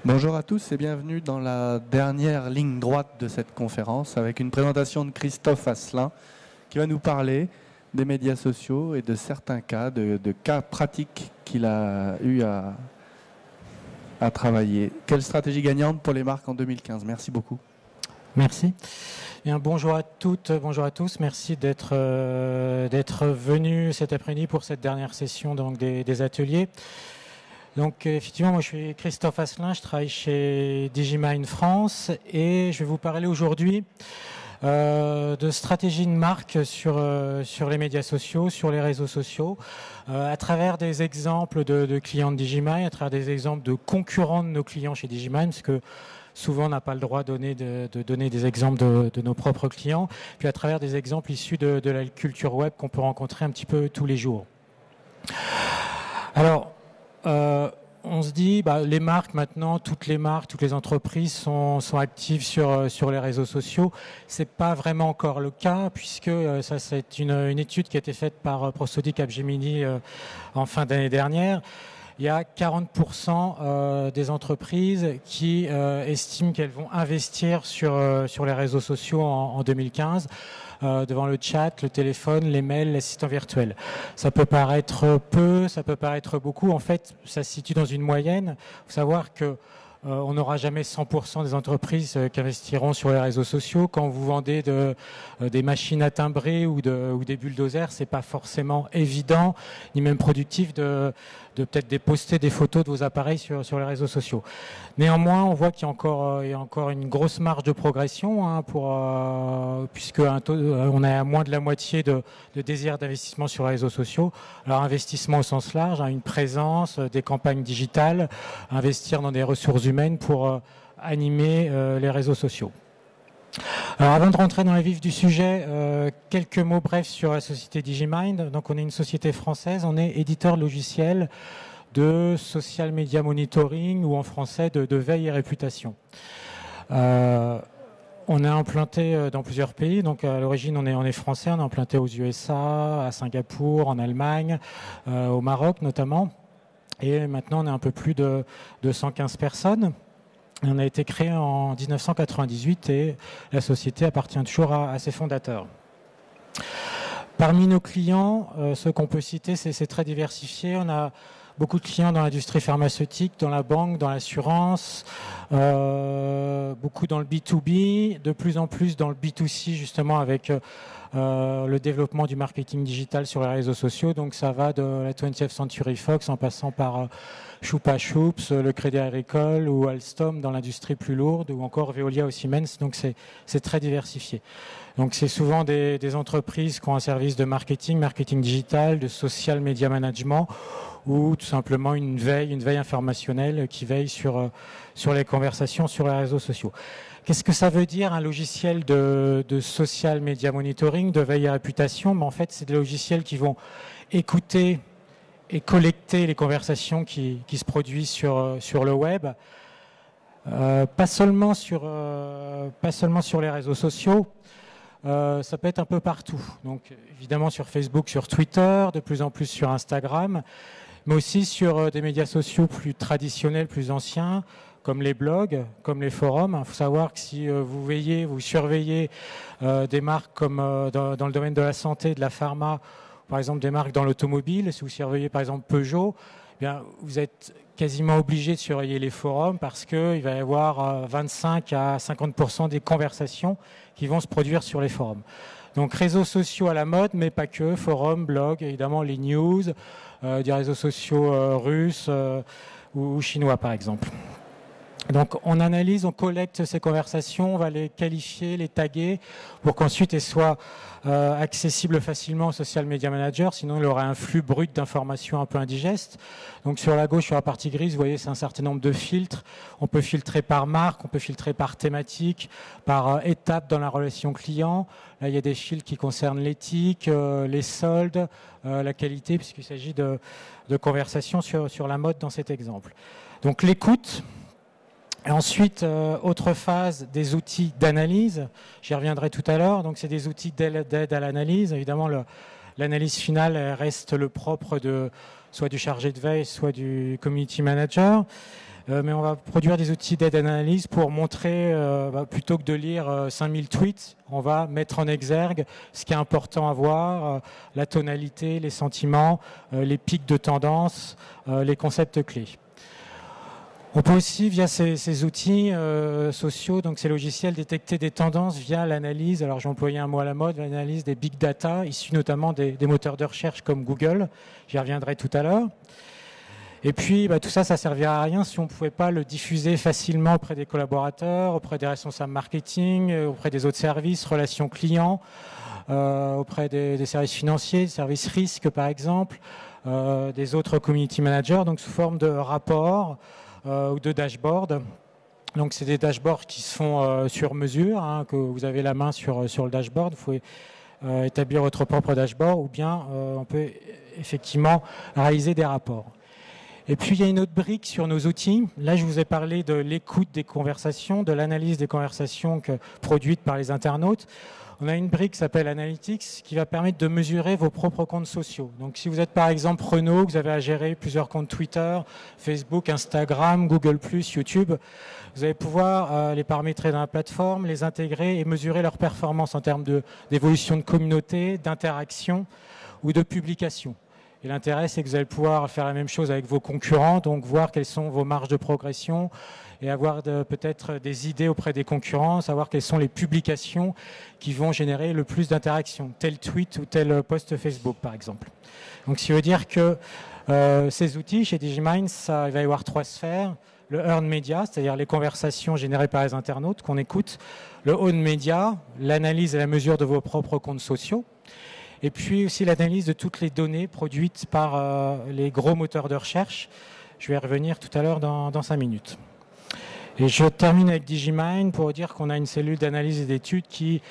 Bonjour à tous et bienvenue dans la dernière ligne droite de cette conférence avec une présentation de Christophe Asselin qui va nous parler des médias sociaux et de certains cas, de cas pratiques qu'il a eu à travailler. Quelle stratégie gagnante pour les marques en 2015? Merci beaucoup. Merci. Bien, bonjour à toutes, bonjour à tous. Merci d'être venus cet après-midi pour cette dernière session donc, des ateliers. Donc effectivement, moi je suis Christophe Asselin, je travaille chez Digimind France et je vais vous parler aujourd'hui de stratégie de marque sur les médias sociaux, sur les réseaux sociaux, à travers des exemples de clients de Digimind, à travers des exemples de concurrents de nos clients chez Digimind, parce que souvent on n'a pas le droit de donner des exemples de nos propres clients, puis à travers des exemples issus de la culture web qu'on peut rencontrer un petit peu tous les jours. Alors, on se dit, les marques maintenant, toutes les entreprises sont actives sur les réseaux sociaux. C'est pas vraiment encore le cas puisque ça c'est une étude qui a été faite par Prosody Capgemini en fin d'année dernière. Il y a 40% des entreprises qui estiment qu'elles vont investir sur les réseaux sociaux en 2015. Devant le chat, le téléphone, les mails, l'assistant virtuel. Ça peut paraître peu, ça peut paraître beaucoup. En fait, ça se situe dans une moyenne. Il faut savoir que on n'aura jamais 100% des entreprises qui investiront sur les réseaux sociaux. Quand vous vendez des machines à timbrer ou des bulldozers, c'est pas forcément évident ni même productif de peut-être poster des photos de vos appareils sur les réseaux sociaux. Néanmoins, on voit qu'il y a encore une grosse marge de progression puisque on a moins de la moitié de désir d'investissement sur les réseaux sociaux. Alors investissement au sens large, une présence, des campagnes digitales, investir dans des ressources humaines pour animer les réseaux sociaux. Alors avant de rentrer dans le vif du sujet, quelques mots brefs sur la société Digimind. Donc on est une société française, on est éditeur de logiciels de social media monitoring ou en français de veille et réputation. On est implanté dans plusieurs pays, donc à l'origine on est français, on est implanté aux USA, à Singapour, en Allemagne, au Maroc notamment. Et maintenant on est un peu plus de 115 personnes. On a été créé en 1998 et la société appartient toujours à ses fondateurs. Parmi nos clients, ceux qu'on peut citer, c'est très diversifié. On a beaucoup de clients dans l'industrie pharmaceutique, dans la banque, dans l'assurance, beaucoup dans le B2B, de plus en plus dans le B2C justement avec le développement du marketing digital sur les réseaux sociaux. Donc ça va de la 20th Century Fox en passant par Chupa Chups, le Crédit Agricole ou Alstom dans l'industrie plus lourde ou encore Veolia ou Siemens. Donc c'est très diversifié. Donc c'est souvent des entreprises qui ont un service de marketing digital, de social media management ou tout simplement une veille informationnelle qui veille sur les conversations sur les réseaux sociaux. Qu'est-ce que ça veut dire un logiciel de social media monitoring, de veille et réputation? En fait, c'est des logiciels qui vont écouter et collecter les conversations qui se produisent sur le web, pas seulement sur les réseaux sociaux. Ça peut être un peu partout. Donc évidemment sur Facebook, sur Twitter, de plus en plus sur Instagram, mais aussi sur des médias sociaux plus traditionnels, plus anciens, comme les blogs, comme les forums. Il faut savoir que si vous surveillez des marques comme dans le domaine de la santé, de la pharma, par exemple des marques dans l'automobile, si vous surveillez par exemple Peugeot, eh bien, vous êtes quasiment obligé de surveiller les forums parce qu'il va y avoir 25 à 50% des conversations qui vont se produire sur les forums. Donc réseaux sociaux à la mode, mais pas que, forums, blogs, évidemment les news, des réseaux sociaux russes ou chinois par exemple. Donc on analyse, on collecte ces conversations, on va les qualifier, les taguer pour qu'ensuite elles soient accessibles facilement au social media manager, sinon il aurait un flux brut d'informations un peu indigeste. Donc sur la gauche, sur la partie grise, vous voyez c'est un certain nombre de filtres. On peut filtrer par marque, on peut filtrer par thématique, par étape dans la relation client. Là il y a des filtres qui concernent l'éthique, les soldes, la qualité, puisqu'il s'agit de conversations sur la mode dans cet exemple. Donc l'écoute. Et ensuite, autre phase, des outils d'analyse. J'y reviendrai tout à l'heure. Donc, c'est des outils d'aide à l'analyse. Évidemment, l'analyse finale reste le propre de soit du chargé de veille, soit du community manager. Mais on va produire des outils d'aide à l'analyse pour montrer, plutôt que de lire 5000 tweets, on va mettre en exergue ce qui est important à voir, la tonalité, les sentiments, les pics de tendance, les concepts clés. On peut aussi, via ces outils sociaux, donc ces logiciels, détecter des tendances via l'analyse, alors j'ai employé un mot à la mode, l'analyse des big data, issus notamment des moteurs de recherche comme Google. J'y reviendrai tout à l'heure. Et puis, tout ça, ça ne servira à rien si on ne pouvait pas le diffuser facilement auprès des collaborateurs, auprès des responsables marketing, auprès des autres services, relations clients, auprès des services financiers, des services risques, par exemple, des autres community managers, donc sous forme de rapports ou de dashboards. Donc, c'est des dashboards qui se font sur mesure, que vous avez la main sur le dashboard. Vous pouvez établir votre propre dashboard ou bien on peut effectivement réaliser des rapports. Et puis, il y a une autre brique sur nos outils. Là, je vous ai parlé de l'écoute des conversations, de l'analyse des conversations produites par les internautes. On a une brique qui s'appelle Analytics qui va permettre de mesurer vos propres comptes sociaux. Donc, si vous êtes par exemple Renault, que vous avez à gérer plusieurs comptes Twitter, Facebook, Instagram, Google+, YouTube, vous allez pouvoir les paramétrer dans la plateforme, les intégrer et mesurer leur performance en termes d'évolution de communauté, d'interaction ou de publication. Et l'intérêt, c'est que vous allez pouvoir faire la même chose avec vos concurrents, donc voir quelles sont vos marges de progression et avoir peut-être des idées auprès des concurrents, savoir quelles sont les publications qui vont générer le plus d'interactions, tel tweet ou tel post Facebook, par exemple. Donc, ce qui veut dire que ces outils, chez Digimind, il va y avoir 3 sphères. Le earned media, c'est-à-dire les conversations générées par les internautes qu'on écoute. Le owned media, l'analyse et la mesure de vos propres comptes sociaux. Et puis aussi l'analyse de toutes les données produites par les gros moteurs de recherche. Je vais y revenir tout à l'heure dans 5 minutes. Et je termine avec Digimind pour dire qu'on a une cellule d'analyse et d'études qui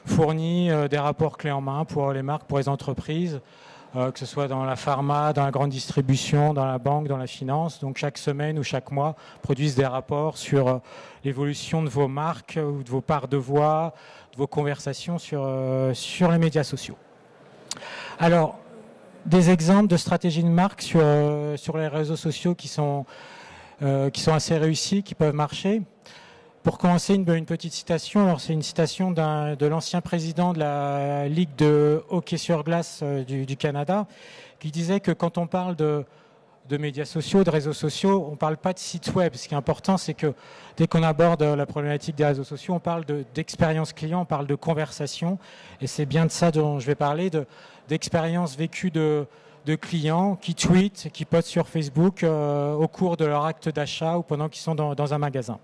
fournit des rapports clés en main pour les marques, pour les entreprises, que ce soit dans la pharma, dans la grande distribution, dans la banque, dans la finance. Donc chaque semaine ou chaque mois, produisent des rapports sur l'évolution de vos marques ou de vos parts de voix, de vos conversations sur les médias sociaux. Alors, des exemples de stratégies de marque sur les réseaux sociaux qui sont assez réussis, qui peuvent marcher. Pour commencer, une petite citation. Alors, c'est une citation de l'ancien président de la Ligue de hockey sur glace du Canada, qui disait que quand on parle de médias sociaux, de réseaux sociaux, on ne parle pas de site web. Ce qui est important, c'est que dès qu'on aborde la problématique des réseaux sociaux, on parle d'expérience client, on parle de conversation. Et c'est bien de ça dont je vais parler, d'expérience vécue de clients qui tweetent, qui postent sur Facebook au cours de leur acte d'achat ou pendant qu'ils sont dans un magasin.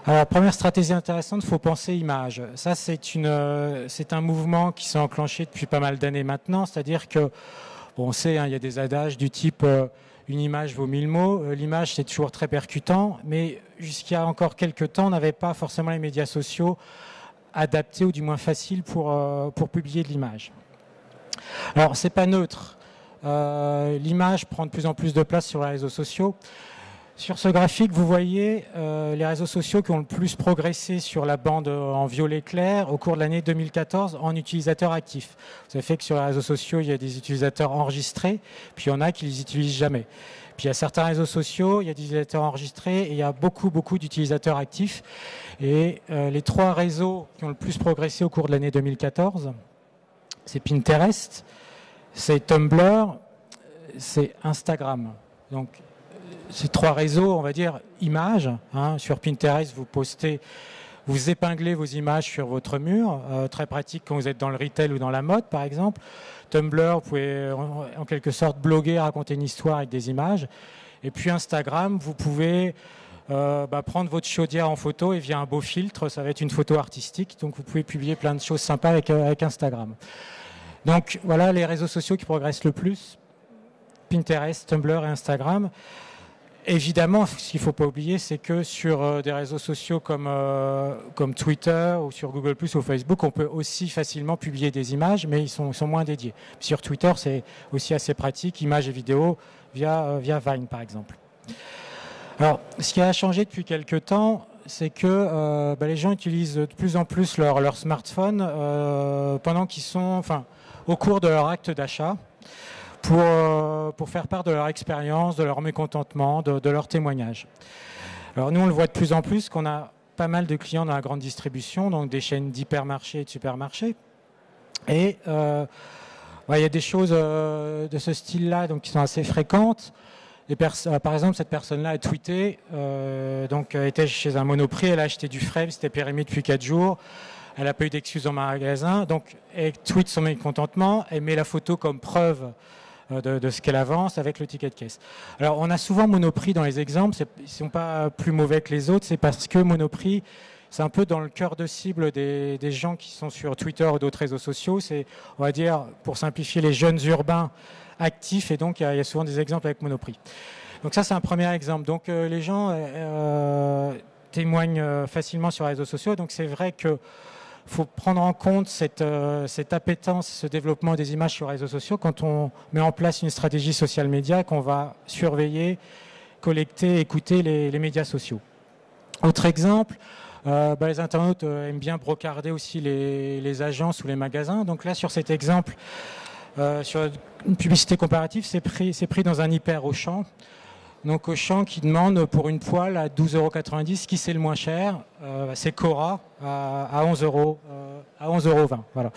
Alors, première stratégie intéressante, il faut penser image. Ça, c'est un mouvement qui s'est enclenché depuis pas mal d'années maintenant, c'est-à-dire que on sait, il y a des adages du type une image vaut 1000 mots. L'image, c'est toujours très percutant, mais jusqu'à encore quelques temps, on n'avait pas forcément les médias sociaux adaptés ou du moins faciles pour publier de l'image. Alors, c'est pas neutre. L'image prend de plus en plus de place sur les réseaux sociaux. Sur ce graphique, vous voyez les réseaux sociaux qui ont le plus progressé sur la bande en violet clair au cours de l'année 2014 en utilisateurs actifs. Ça fait que sur les réseaux sociaux, il y a des utilisateurs enregistrés, puis il y en a qui les utilisent jamais. Puis il y a certains réseaux sociaux, il y a des utilisateurs enregistrés et il y a beaucoup d'utilisateurs actifs. Et les 3 réseaux qui ont le plus progressé au cours de l'année 2014, c'est Pinterest, c'est Tumblr, c'est Instagram. Donc, ces 3 réseaux, on va dire, images. Sur Pinterest, vous épinglez vos images sur votre mur. Très pratique quand vous êtes dans le retail ou dans la mode, par exemple. Tumblr, vous pouvez en quelque sorte bloguer, raconter une histoire avec des images. Et puis Instagram, vous pouvez prendre votre chaudière en photo et via un beau filtre, ça va être une photo artistique. Donc vous pouvez publier plein de choses sympas avec Instagram. Donc voilà les réseaux sociaux qui progressent le plus. Pinterest, Tumblr et Instagram. Évidemment, ce qu'il ne faut pas oublier, c'est que sur des réseaux sociaux comme Twitter ou sur Google+, ou Facebook, on peut aussi facilement publier des images, mais ils sont moins dédiés. Sur Twitter, c'est aussi assez pratique, images et vidéos via Vine, par exemple. Alors, ce qui a changé depuis quelques temps, c'est que les gens utilisent de plus en plus leur smartphone pendant qu'ils sont, au cours de leur acte d'achat, pour faire part de leur expérience, de leur mécontentement, de leur témoignage. Alors nous, on le voit de plus en plus qu'on a pas mal de clients dans la grande distribution, donc des chaînes d'hypermarchés et de supermarchés. Et il y a des choses de ce style-là donc, qui sont assez fréquentes. Par exemple, cette personne-là a tweeté, était chez un Monoprix, elle a acheté du frais, c'était périmé depuis 4 jours, elle n'a pas eu d'excuses en magasin, donc elle tweet son mécontentement, elle met la photo comme preuve de ce qu'elle avance avec le ticket de caisse. Alors, on a souvent Monoprix dans les exemples, ils ne sont pas plus mauvais que les autres, c'est parce que Monoprix, c'est un peu dans le cœur de cible des gens qui sont sur Twitter ou d'autres réseaux sociaux, c'est, on va dire, pour simplifier, les jeunes urbains actifs, et donc il y a souvent des exemples avec Monoprix. Donc ça, c'est un premier exemple. Donc les gens témoignent facilement sur les réseaux sociaux, donc c'est vrai que faut prendre en compte cette appétence, ce développement des images sur les réseaux sociaux quand on met en place une stratégie social média, qu'on va surveiller, collecter, écouter les médias sociaux. Autre exemple, les internautes aiment bien brocarder aussi les agences ou les magasins. Donc là, sur cet exemple, sur une publicité comparative, c'est pris dans un hyper Auchan. Donc Auchan qui demande pour une poêle à 12,90 €, qui c'est le moins cher, c'est Cora à 11 €, voilà.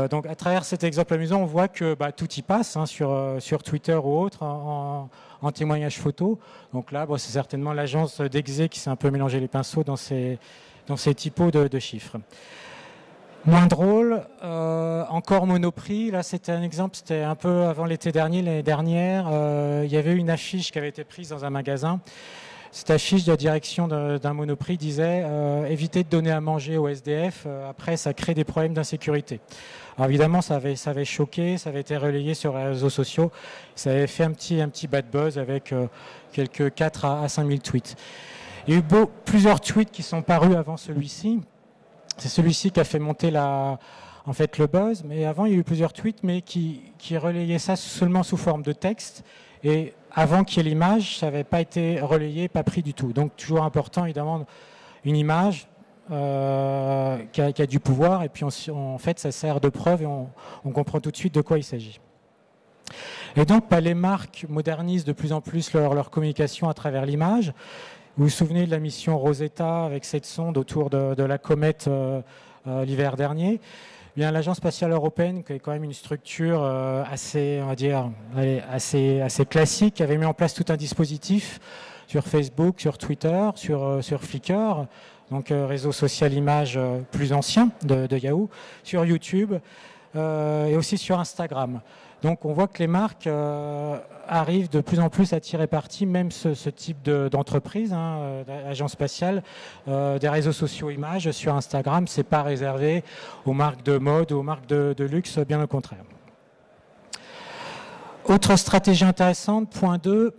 Donc à travers cet exemple amusant, on voit que tout y passe sur Twitter ou autre en témoignage photo. Donc là, c'est certainement l'agence d'Exé qui s'est un peu mélangé les pinceaux dans ces typos de chiffres. Moins drôle, encore Monoprix. Là, c'était un exemple, c'était un peu avant l'été dernier, l'année dernière. Il y avait une affiche qui avait été prise dans un magasin. Cette affiche de la direction d'un Monoprix disait évitez de donner à manger aux SDF, après ça crée des problèmes d'insécurité. Alors évidemment, ça avait choqué, ça avait été relayé sur les réseaux sociaux. Ça avait fait un petit bad buzz avec quelques 4 à 5 000 tweets. Il y a eu plusieurs tweets qui sont parus avant celui-ci. C'est celui-ci qui a fait monter le buzz, mais avant il y a eu plusieurs tweets, mais qui relayaient ça seulement sous forme de texte, et avant qu'il y ait l'image, ça n'avait pas été relayé, pas pris du tout. Donc toujours important évidemment, une image qui a du pouvoir, et puis en fait ça sert de preuve, et on comprend tout de suite de quoi il s'agit. Et donc les marques modernisent de plus en plus leur communication à travers l'image. Vous vous souvenez de la mission Rosetta avec cette sonde autour de la comète l'hiver dernier. Bien, l'Agence spatiale européenne, qui est quand même une structure assez classique, qui avait mis en place tout un dispositif sur Facebook, sur Twitter, sur Flickr, donc réseau social image plus ancien de Yahoo, sur YouTube et aussi sur Instagram. Donc on voit que les marques arrivent de plus en plus à tirer parti, même ce type d'entreprise, d'agence spatiale, des réseaux sociaux images sur Instagram. C'est pas réservé aux marques de mode ou aux marques de luxe, bien au contraire. Autre stratégie intéressante, point 2,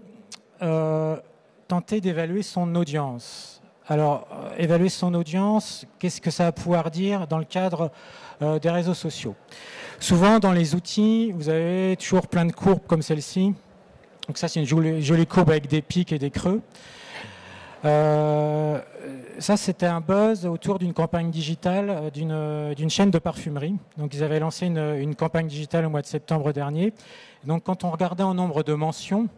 tenter d'évaluer son audience. Alors, évaluer son audience, qu'est-ce que ça va pouvoir dire dans le cadre des réseaux sociaux ? Souvent, dans les outils, vous avez toujours plein de courbes comme celle-ci. Donc ça, c'est une jolie courbe avec des pics et des creux. Ça, c'était un buzz autour d'une campagne digitale d'une chaîne de parfumerie. Donc, ils avaient lancé une campagne digitale au mois de septembre dernier. Donc, quand on regardait en nombre de mentions,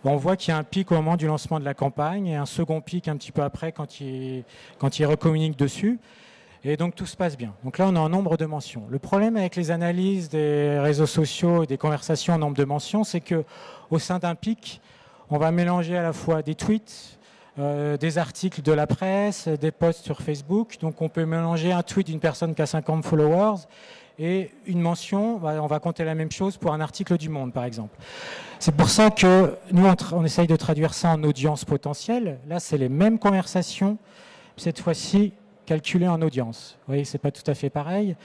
on voit qu'il y a un pic au moment du lancement de la campagne et un second pic un petit peu après quand ils recommuniquent dessus. Et donc tout se passe bien. Donc là, on a un nombre de mentions. Le problème avec les analyses des réseaux sociaux et des conversations en nombre de mentions, c'est que au sein d'un pic, on va mélanger à la fois des tweets, des articles de la presse, des posts sur Facebook. Donc on peut mélanger un tweet d'une personne qui a 50 followers et une mention. On va compter la même chose pour un article du Monde, par exemple. C'est pour ça que nous, on essaye de traduire ça en audience potentielle. Là, c'est les mêmes conversations, cette fois-ci calculé en audience. Vous voyez, c'est pas tout à fait pareil.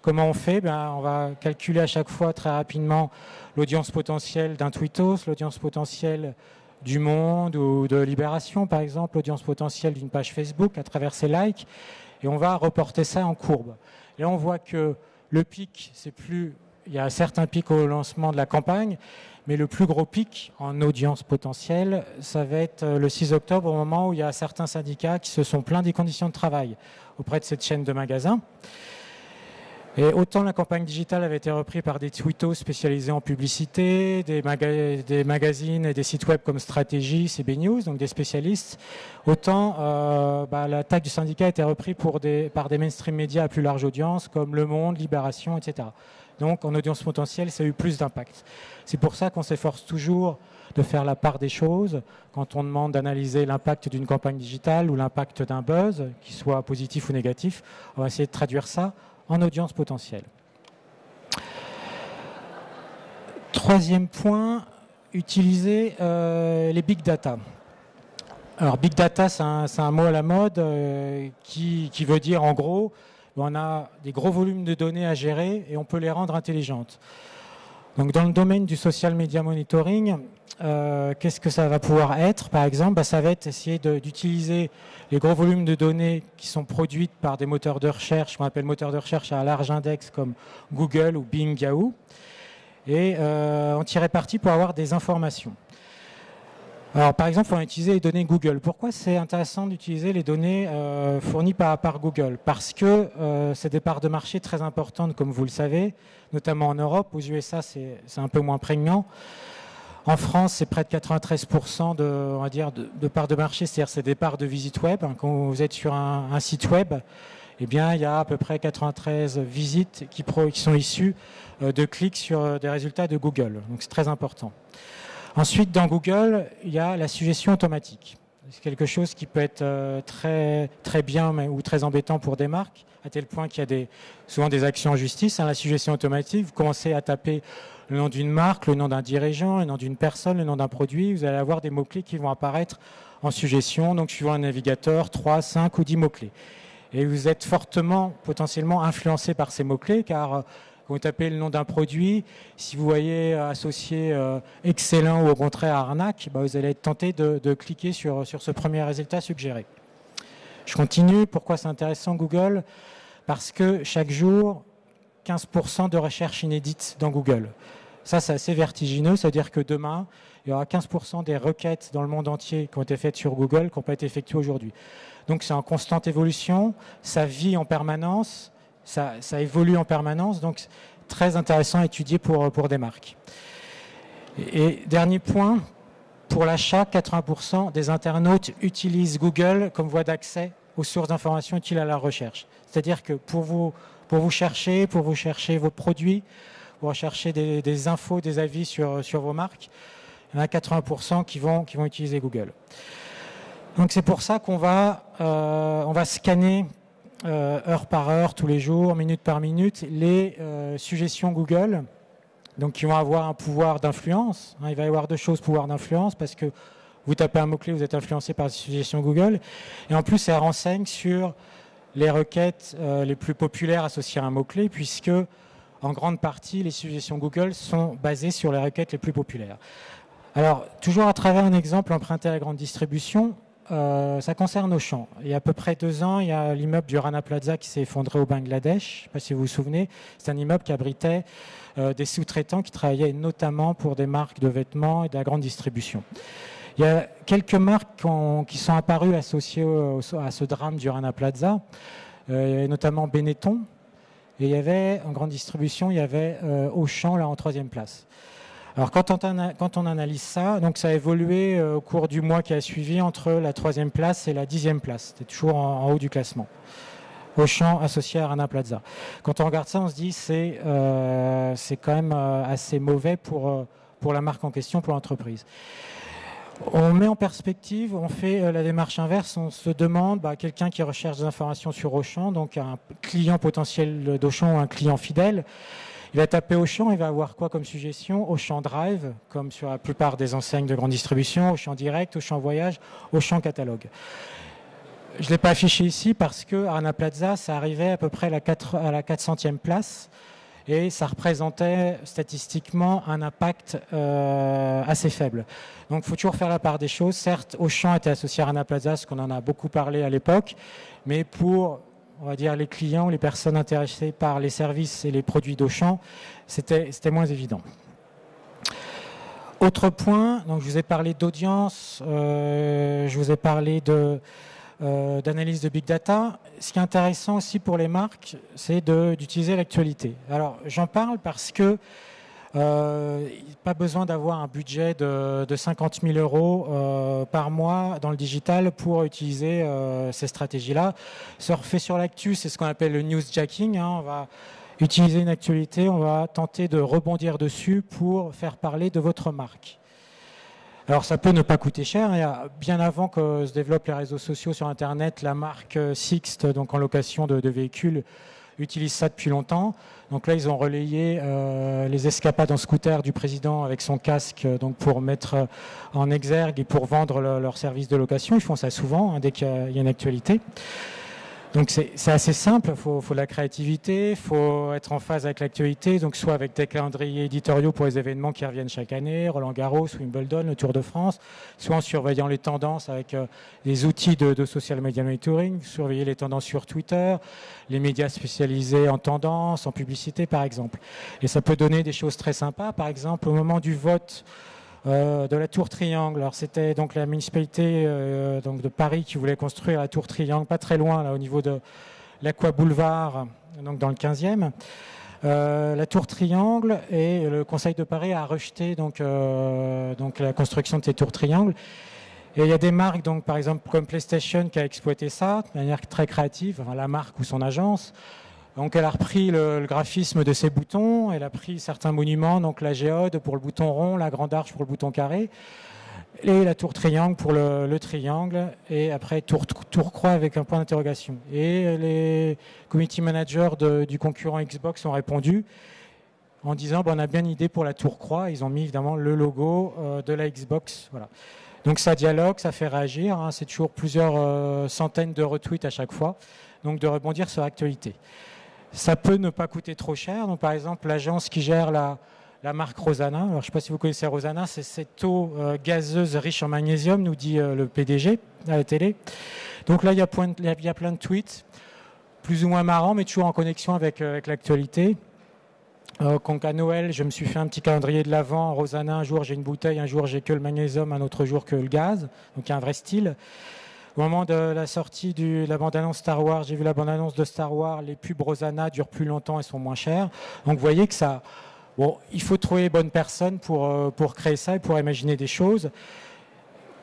Comment on fait ? On va calculer à chaque fois très rapidement l'audience potentielle d'un tweetos, l'audience potentielle du Monde ou de Libération, par exemple, l'audience potentielle d'une page Facebook à travers ses likes, et on va reporter ça en courbe. Et là, on voit que le pic, c'est plus il y a certes un pic au lancement de la campagne, mais le plus gros pic en audience potentielle, ça va être le 6 octobre, au moment où il y a certains syndicats qui se sont plaints des conditions de travail auprès de cette chaîne de magasins. Et autant la campagne digitale avait été reprise par des twittos spécialisés en publicité, des magazines et des sites web comme Stratégie, CB News, donc des spécialistes, autant l'attaque du syndicat a été reprise par des mainstream médias à plus large audience comme Le Monde, Libération, etc. Donc en audience potentielle, ça a eu plus d'impact. C'est pour ça qu'on s'efforce toujours de faire la part des choses quand on demande d'analyser l'impact d'une campagne digitale ou l'impact d'un buzz, qu'il soit positif ou négatif. On va essayer de traduire ça en audience potentielle. Troisième point, utiliser les big data. Alors big data, c'est un mot à la mode qui veut dire en gros, on a des gros volumes de données à gérer et on peut les rendre intelligentes. Donc dans le domaine du social media monitoring, qu'est-ce que ça va pouvoir être? Par exemple, ça va être essayer d'utiliser les gros volumes de données qui sont produites par des moteurs de recherche, qu'on appelle moteurs de recherche à large index comme Google ou Bing, Yahoo, et en tirer parti pour avoir des informations. Alors, par exemple, on va utiliser les données Google. Pourquoi c'est intéressant d'utiliser les données fournies par Google? Parce que c'est des parts de marché très importantes, comme vous le savez, notamment en Europe. Aux USA, c'est un peu moins prégnant. En France, c'est près de 93% de parts de marché, c'est-à-dire c'est des parts de visite web. Quand vous êtes sur un site web, eh bien, il y a à peu près 93 visites qui sont issues de clics sur des résultats de Google. Donc, c'est très important. Ensuite, dans Google, il y a la suggestion automatique. C'est quelque chose qui peut être très, très bien ou très embêtant pour des marques, à tel point qu'il y a souvent des actions en justice. La suggestion automatique, vous commencez à taper le nom d'une marque, le nom d'un dirigeant, le nom d'une personne, le nom d'un produit. Vous allez avoir des mots-clés qui vont apparaître en suggestion, donc suivant un navigateur, 3, 5 ou 10 mots-clés. Et vous êtes fortement, potentiellement influencé par ces mots-clés, car quand vous tapez le nom d'un produit, si vous voyez associé excellent ou au contraire arnaque, vous allez être tenté de cliquer sur ce premier résultat suggéré. Je continue. Pourquoi c'est intéressant Google? Parce que chaque jour, 15% de recherches inédites dans Google. Ça, c'est assez vertigineux. C'est-à-dire que demain, il y aura 15% des requêtes dans le monde entier qui ont été faites sur Google qui n'ont pas été effectuées aujourd'hui. Donc c'est en constante évolution, ça vit en permanence, ça évolue en permanence, donc très intéressant à étudier pour des marques. Et dernier point, pour l'achat, 80% des internautes utilisent Google comme voie d'accès aux sources d'informations utiles à la recherche. C'est-à-dire que pour vous chercher vos produits, pour rechercher des infos, des avis sur vos marques, il y en a 80% qui vont utiliser Google. Donc c'est pour ça qu'on va scanner heure par heure, tous les jours, minute par minute, les suggestions Google, donc qui vont avoir un pouvoir d'influence. Il va y avoir deux choses, pouvoir d'influence, parce que vous tapez un mot-clé, vous êtes influencé par les suggestions Google, et en plus, elle renseigne sur les requêtes les plus populaires associées à un mot-clé, puisque en grande partie, les suggestions Google sont basées sur les requêtes les plus populaires. Alors, toujours à travers un exemple emprunté à la grande distribution, ça concerne Auchan. Il y a à peu près 2 ans, il y a l'immeuble du Rana Plaza qui s'est effondré au Bangladesh. Je ne sais pas si vous vous souvenez. C'est un immeuble qui abritait des sous-traitants qui travaillaient notamment pour des marques de vêtements et de la grande distribution. Il y a quelques marques qui sont apparues associées à ce drame du Rana Plaza, notamment Benetton. Et il y avait, en grande distribution, il y avait Auchan là en 3e place. Alors quand on analyse ça, donc ça a évolué au cours du mois qui a suivi entre la 3e place et la 10e place. C'était toujours en haut du classement. Auchan associé à Rana Plaza. Quand on regarde ça, on se dit c'est quand même assez mauvais pour la marque en question, pour l'entreprise. On met en perspective, on fait la démarche inverse, on se demande, quelqu'un qui recherche des informations sur Auchan, donc un client potentiel d'Auchan ou un client fidèle, il va taper Auchan, il va avoir quoi comme suggestion? Auchan Drive, comme sur la plupart des enseignes de grande distribution, Auchan Direct, Auchan Voyage, Auchan Catalogue. Je ne l'ai pas affiché ici parce que Rana Plaza, ça arrivait à peu près à la 400e place et ça représentait statistiquement un impact assez faible. Donc il faut toujours faire la part des choses. Certes, Auchan était associé à Rana Plaza, parce qu'on en a beaucoup parlé à l'époque, mais pour on va dire les clients, les personnes intéressées par les services et les produits d'Auchan, c'était moins évident. Autre point, donc je vous ai parlé d'audience, je vous ai parlé d'analyse de big data. Ce qui est intéressant aussi pour les marques, c'est d'utiliser l'actualité. Alors j'en parle parce que pas besoin d'avoir un budget de 50 000 euros par mois dans le digital pour utiliser ces stratégies-là. Surfer sur l'actu, c'est ce qu'on appelle le newsjacking. On va utiliser une actualité, on va tenter de rebondir dessus pour faire parler de votre marque. Alors ça peut ne pas coûter cher. Bien avant que se développent les réseaux sociaux sur Internet, la marque Sixt, donc en location de véhicules, utilise ça depuis longtemps. Donc là, ils ont relayé les escapades en scooter du président avec son casque, donc pour mettre en exergue et pour vendre leur service de location. Ils font ça souvent, dès qu'il y a une actualité. Donc c'est assez simple, il faut de la créativité, il faut être en phase avec l'actualité, donc soit avec des calendriers éditoriaux pour les événements qui reviennent chaque année, Roland-Garros, Wimbledon, le Tour de France, soit en surveillant les tendances avec des outils de social media monitoring, surveiller les tendances sur Twitter, les médias spécialisés en tendances, en publicité par exemple. Et ça peut donner des choses très sympas, par exemple au moment du vote de la Tour Triangle. Alors c'était donc la municipalité donc de Paris qui voulait construire la Tour Triangle, pas très loin là au niveau de l'Aqua Boulevard, donc dans le 15e. La Tour Triangle et le Conseil de Paris a rejeté donc la construction de ces Tours Triangle. Et il y a des marques, donc par exemple comme PlayStation, qui a exploité ça de manière très créative, enfin, la marque ou son agence. Donc elle a repris le graphisme de ces boutons, elle a pris certains monuments, donc la géode pour le bouton rond, la grande arche pour le bouton carré, et la tour triangle pour le triangle, et après tour croix avec un point d'interrogation. Et les community managers du concurrent Xbox ont répondu en disant on a bien une idée pour la tour croix. Ils ont mis évidemment le logo de la Xbox. Voilà. Donc ça dialogue, ça fait réagir, c'est toujours plusieurs centaines de retweets à chaque fois, donc de rebondir sur l'actualité. Ça peut ne pas coûter trop cher. Donc, par exemple, l'agence qui gère la marque Rosana, alors je ne sais pas si vous connaissez Rosana, c'est cette eau gazeuse riche en magnésium, nous dit le PDG à la télé. Donc là, il y a plein de tweets, plus ou moins marrants, mais toujours en connexion avec l'actualité. Donc à Noël, je me suis fait un petit calendrier de l'Avent. Rosana, un jour j'ai une bouteille, un jour j'ai que le magnésium, un autre jour que le gaz. Donc il y a un vrai style. Au moment de la sortie de la bande-annonce Star Wars, j'ai vu la bande-annonce de Star Wars, les pubs Rosana durent plus longtemps et sont moins chères. Donc vous voyez que ça, il faut trouver les bonnes personnes pour créer ça et pour imaginer des choses,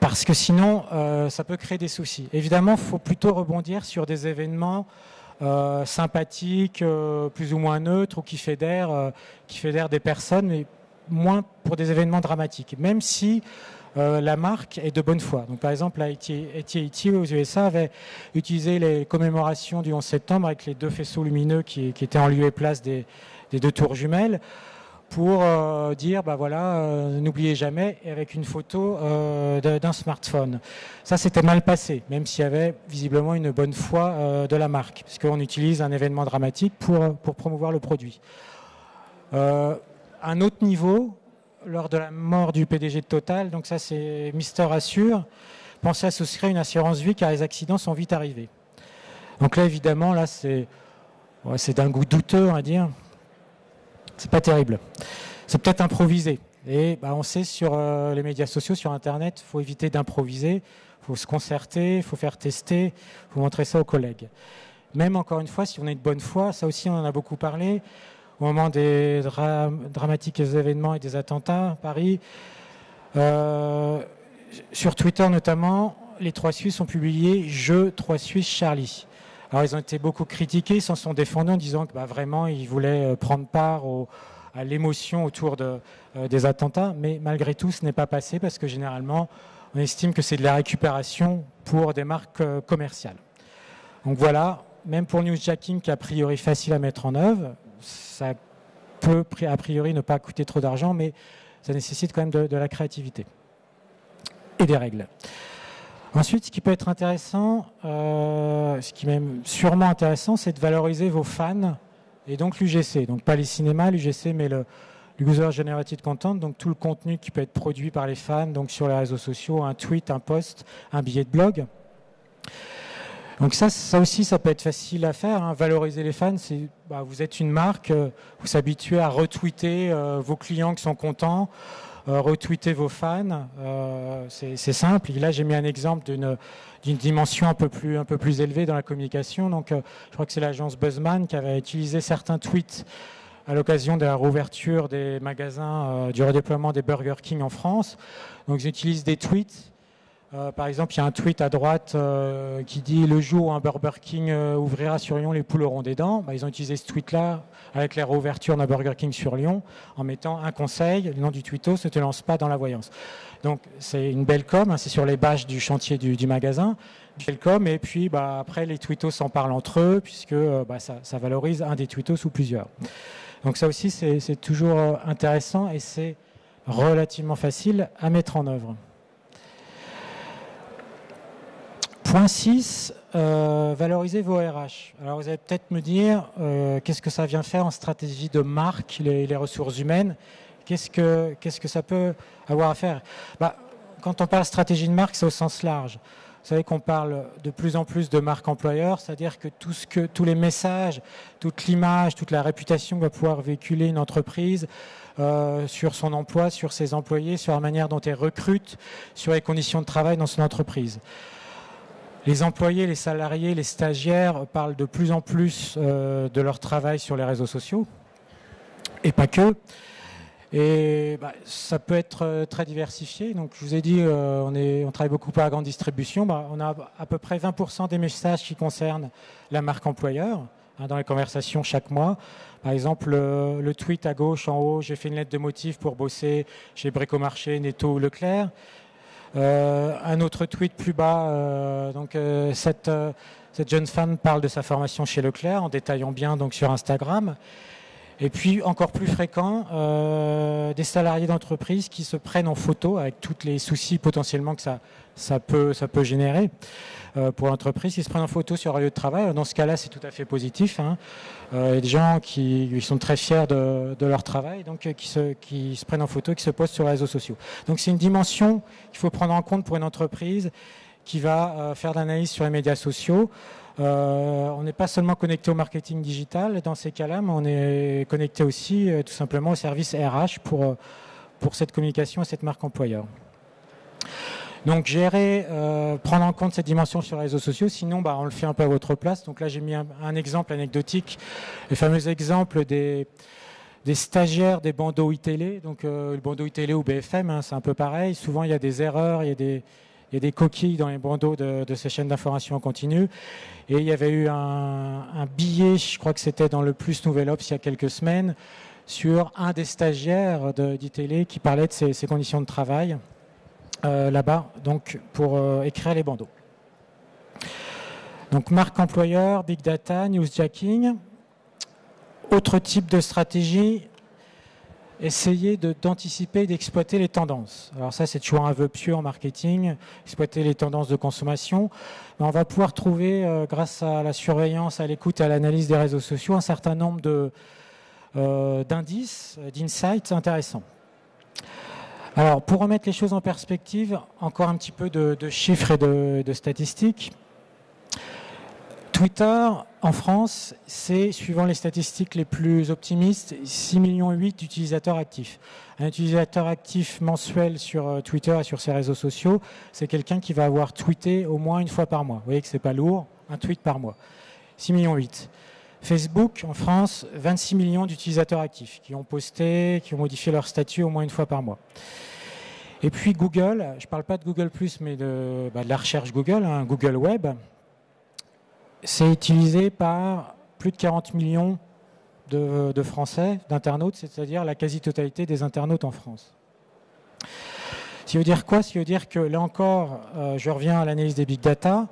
parce que sinon ça peut créer des soucis. Évidemment, il faut plutôt rebondir sur des événements sympathiques, plus ou moins neutres, ou qui fédèrent des personnes, mais moins pour des événements dramatiques. Même si la marque est de bonne foi. Donc, par exemple, AT&T aux USA avait utilisé les commémorations du 11 septembre avec les deux faisceaux lumineux qui étaient en lieu et place des deux tours jumelles pour dire, n'oubliez jamais, avec une photo d'un smartphone. Ça, c'était mal passé, même s'il y avait visiblement une bonne foi de la marque, puisqu'on utilise un événement dramatique pour promouvoir le produit. Un autre niveau, lors de la mort du PDG de Total, donc ça c'est Mister Assure, pensez à souscrire une assurance vie car les accidents sont vite arrivés. Donc là évidemment, c'est d'un goût douteux, on va dire. C'est pas terrible. C'est peut-être improvisé. Et on sait sur les médias sociaux, sur Internet, il faut éviter d'improviser, il faut se concerter, il faut faire tester, il faut montrer ça aux collègues. Même encore une fois, si on est de bonne foi, ça aussi on en a beaucoup parlé, au moment des dramatiques événements et des attentats à Paris. Sur Twitter notamment, les 3 Suisses ont publié « Je, 3 Suisses, Charlie ». Alors ils ont été beaucoup critiqués, ils s'en sont défendus en disant que vraiment ils voulaient prendre part à l'émotion autour des attentats, mais malgré tout ce n'est pas passé parce que généralement on estime que c'est de la récupération pour des marques commerciales. Donc voilà, même pour newsjacking qui est a priori facile à mettre en œuvre, ça peut a priori ne pas coûter trop d'argent, mais ça nécessite quand même de la créativité et des règles. Ensuite, ce qui peut être intéressant, ce qui est même sûrement intéressant, c'est de valoriser vos fans et donc l'UGC. Donc pas les cinémas, l'UGC, mais le User Generated Content, donc tout le contenu qui peut être produit par les fans, donc sur les réseaux sociaux, un tweet, un post, un billet de blog. Donc ça aussi, ça peut être facile à faire. Hein. Valoriser les fans, c'est vous êtes une marque, vous s'habituez à retweeter vos clients qui sont contents, retweeter vos fans. C'est simple. Et là, j'ai mis un exemple d'une dimension un peu plus élevée dans la communication. Donc, je crois que c'est l'agence Buzzman qui avait utilisé certains tweets à l'occasion de la réouverture des magasins, du redéploiement des Burger King en France. Donc, ils utilisent des tweets. Par exemple, il y a un tweet à droite qui dit « Le jour où un Burger King ouvrira sur Lyon, les poules auront des dents ». Ils ont utilisé ce tweet-là avec la réouverture d'un Burger King sur Lyon en mettant un conseil, le nom du tweetos, ne te lance pas dans la voyance. Donc, c'est une belle com, hein, c'est sur les bâches du chantier du magasin. Belle com, et puis après, les tweetos s'en parlent entre eux puisque ça valorise un des tweetos ou plusieurs. Donc ça aussi, c'est toujours intéressant et c'est relativement facile à mettre en œuvre. Point 6, valoriser vos RH. Alors vous allez peut-être me dire, qu'est-ce que ça vient faire en stratégie de marque, les ressources humaines, qu'est-ce que ça peut avoir à faire? Quand on parle stratégie de marque, c'est au sens large. Vous savez qu'on parle de plus en plus de marque employeur, c'est-à-dire que tous les messages, toute l'image, toute la réputation que va pouvoir véhiculer une entreprise sur son emploi, sur ses employés, sur la manière dont elle recrute, sur les conditions de travail dans son entreprise. Les employés, les salariés, les stagiaires parlent de plus en plus de leur travail sur les réseaux sociaux, et pas que. Et ça peut être très diversifié. Donc, je vous ai dit, on travaille beaucoup par la grande distribution. On a à peu près 20% des messages qui concernent la marque employeur dans les conversations chaque mois. Par exemple, le tweet à gauche, en haut, j'ai fait une lettre de motif pour bosser chez Bricomarché, Netto ou Leclerc. Un autre tweet plus bas, cette jeune femme parle de sa formation chez Leclerc en détaillant bien donc sur Instagram. Et puis encore plus fréquent, des salariés d'entreprise qui se prennent en photo avec tous les soucis potentiellement que ça peut générer pour l'entreprise, qui se prennent en photo sur un lieu de travail. Dans ce cas-là, c'est tout à fait positif. Hein. Il y a des gens qui sont très fiers de leur travail, donc qui se prennent en photo, qui se postent sur les réseaux sociaux. Donc c'est une dimension qu'il faut prendre en compte pour une entreprise qui va faire de l'analyse sur les médias sociaux. On n'est pas seulement connecté au marketing digital dans ces cas-là, mais on est connecté aussi tout simplement au service RH pour cette communication et cette marque employeur. Donc gérer, prendre en compte cette dimension sur les réseaux sociaux, sinon on le fait un peu à votre place. Donc là j'ai mis un exemple anecdotique, le fameux exemple des stagiaires des bandeaux iTélé. Donc le bandeau iTélé ou BFM, hein, c'est un peu pareil. Souvent il y a des erreurs, il y a des coquilles dans les bandeaux de ces chaînes d'information en continu. Et il y avait eu un billet, je crois que c'était dans le Plus Nouvel Obs il y a quelques semaines, sur un des stagiaires d'ITélé qui parlait de ses conditions de travail là-bas, donc pour écrire les bandeaux. Donc marque employeur, big data, newsjacking. Autre type de stratégie, essayer d'anticiper et d'exploiter les tendances. Alors ça, c'est toujours un vœu pieux en marketing, exploiter les tendances de consommation. Mais on va pouvoir trouver, grâce à la surveillance, à l'écoute et à l'analyse des réseaux sociaux, un certain nombre d'indices, d'insights intéressants. Alors, pour remettre les choses en perspective, encore un petit peu de chiffres et de statistiques. Twitter, en France, c'est, suivant les statistiques les plus optimistes, 6,8 millions d'utilisateurs actifs. Un utilisateur actif mensuel sur Twitter et sur ses réseaux sociaux, c'est quelqu'un qui va avoir tweeté au moins une fois par mois. Vous voyez que c'est pas lourd, un tweet par mois. 6,8 millions. Facebook, en France, 26 millions d'utilisateurs actifs qui ont posté, qui ont modifié leur statut au moins une fois par mois. Et puis Google, je ne parle pas de Google+, mais de la recherche Google, hein, Google Web, c'est utilisé par plus de 40 millions de Français, d'internautes, c'est-à-dire la quasi-totalité des internautes en France. Ça veut dire quoi? Ça veut dire que là encore, je reviens à l'analyse des big data,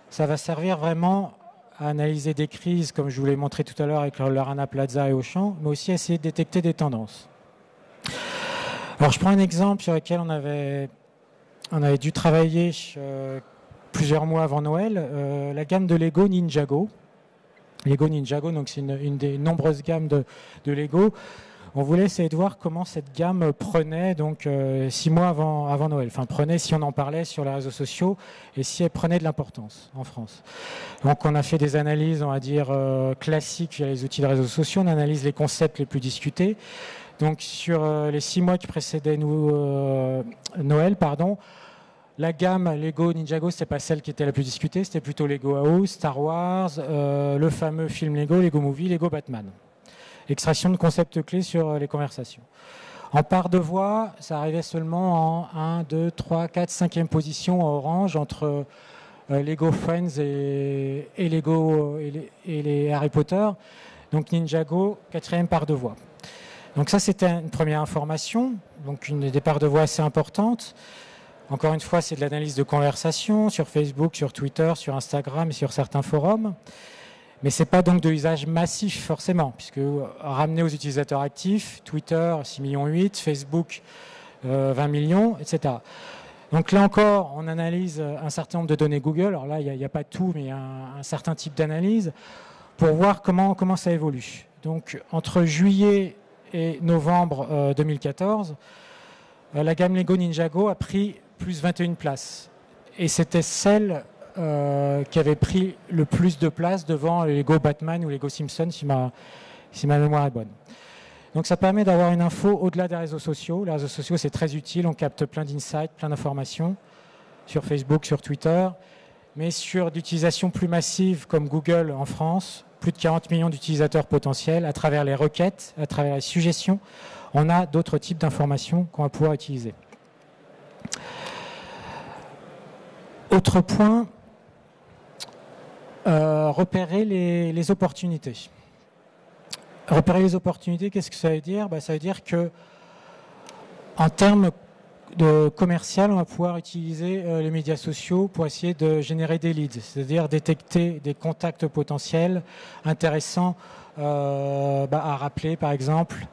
ça va servir vraiment à analyser des crises, comme je vous l'ai montré tout à l'heure avec le Rana Plaza et Auchan, mais aussi à essayer de détecter des tendances. Alors je prends un exemple sur lequel on avait dû travailler plusieurs mois avant Noël, la gamme de Lego Ninjago. Lego Ninjago, donc c'est une des nombreuses gammes de Lego, On voulait essayer de voir comment cette gamme prenait, donc 6 mois avant Noël. Enfin, prenait si on en parlait sur les réseaux sociaux et si elle prenait de l'importance en France. Donc, on a fait des analyses, on va dire, classiques via les outils de réseaux sociaux. On analyse les concepts les plus discutés. Donc, sur les 6 mois qui précédaient Noël, la gamme Lego Ninjago, c'était pas celle qui était la plus discutée, c'était plutôt Lego House, Star Wars, le fameux film Lego, Lego Movie, Lego Batman. Extraction de concepts clés sur les conversations. En part de voix, ça arrivait seulement en 1, 2, 3, 4, 5e position en orange entre Lego Friends et Lego et les Harry Potter. Donc Ninjago, 4e part de voix. Donc ça, c'était une première information, donc une des parts de voix assez importantes. Encore une fois, c'est de l'analyse de conversation sur Facebook, sur Twitter, sur Instagram et sur certains forums. Mais ce n'est pas donc de usage massif forcément, puisque ramener aux utilisateurs actifs, Twitter 6,8 millions, Facebook 20 millions, etc. Donc là encore, on analyse un certain nombre de données Google. Alors là, il n'y a pas tout, mais un certain type d'analyse pour voir comment ça évolue. Donc entre juillet et novembre 2014, la gamme Lego Ninjago a pris plus 21 places. Et c'était celle qui avait pris le plus de place devant les Lego Batman ou Lego Simpson, si ma mémoire est bonne. Donc ça permet d'avoir une info au-delà des réseaux sociaux. Les réseaux sociaux, c'est très utile, on capte plein d'insights, plein d'informations sur Facebook, sur Twitter, mais sur d'utilisation plus massive comme Google en France, plus de 40 millions d'utilisateurs potentiels, à travers les requêtes, à travers les suggestions, on a d'autres types d'informations qu'on va pouvoir utiliser. Autre point, repérer les opportunités. Repérer les opportunités, qu'est-ce que ça veut dire ? Ça veut dire que, en termes de commercial, on va pouvoir utiliser les médias sociaux pour essayer de générer des leads, c'est-à-dire détecter des contacts potentiels intéressants à rappeler, par exemple,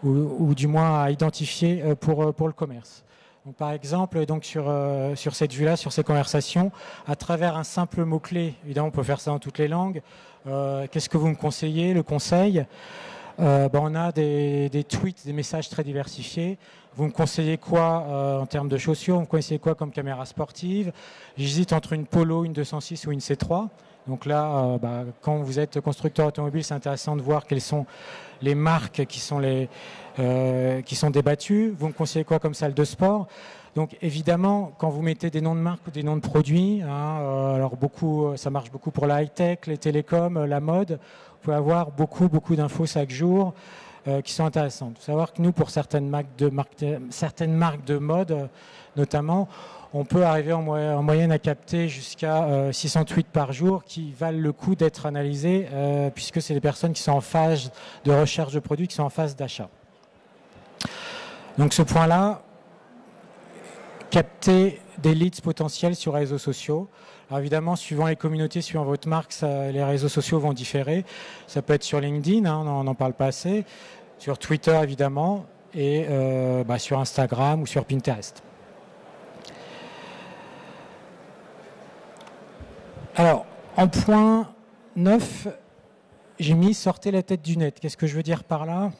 ou du moins à identifier pour le commerce. Donc, par exemple, donc sur cette vue-là, sur ces conversations, à travers un simple mot-clé, évidemment on peut faire ça dans toutes les langues, qu'est-ce que vous me conseillez, le conseil, on a des tweets, des messages très diversifiés. Vous me conseillez quoi en termes de chaussures, vous me conseillez quoi comme caméra sportive, j'hésite entre une Polo, une 206 ou une C3. Donc là, quand vous êtes constructeur automobile, c'est intéressant de voir quelles sont les marques qui sont débattues. Vous me conseillez quoi comme salle de sport ? Donc évidemment, quand vous mettez des noms de marques ou des noms de produits, alors ça marche beaucoup pour la high-tech, les télécoms, la mode, vous pouvez avoir beaucoup d'infos chaque jour qui sont intéressantes. Il faut savoir que nous, pour certaines marques de mode, notamment, on peut arriver en moyenne à capter jusqu'à 600 tweets par jour qui valent le coup d'être analysés puisque c'est des personnes qui sont en phase de recherche de produits, qui sont en phase d'achat. Donc ce point-là, capter des leads potentiels sur les réseaux sociaux. Alors évidemment, suivant les communautés, suivant votre marque, les réseaux sociaux vont différer. Ça peut être sur LinkedIn, on n'en parle pas assez, sur Twitter évidemment, et sur Instagram ou sur Pinterest. Alors, en point 9, j'ai mis « sortez la tête du net ». Qu'est-ce que je veux dire par là ?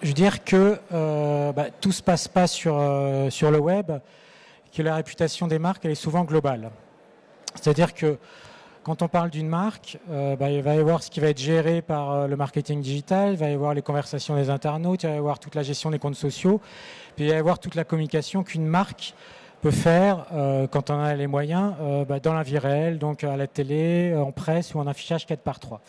Je veux dire que tout ne se passe pas sur le web, que la réputation des marques, elle est souvent globale. C'est-à-dire que quand on parle d'une marque, il va y avoir ce qui va être géré par le marketing digital, il va y avoir les conversations des internautes, il va y avoir toute la gestion des comptes sociaux, puis il va y avoir toute la communication qu'une marque peut faire quand on a les moyens dans la vie réelle, donc à la télé, en presse ou en affichage 4x3.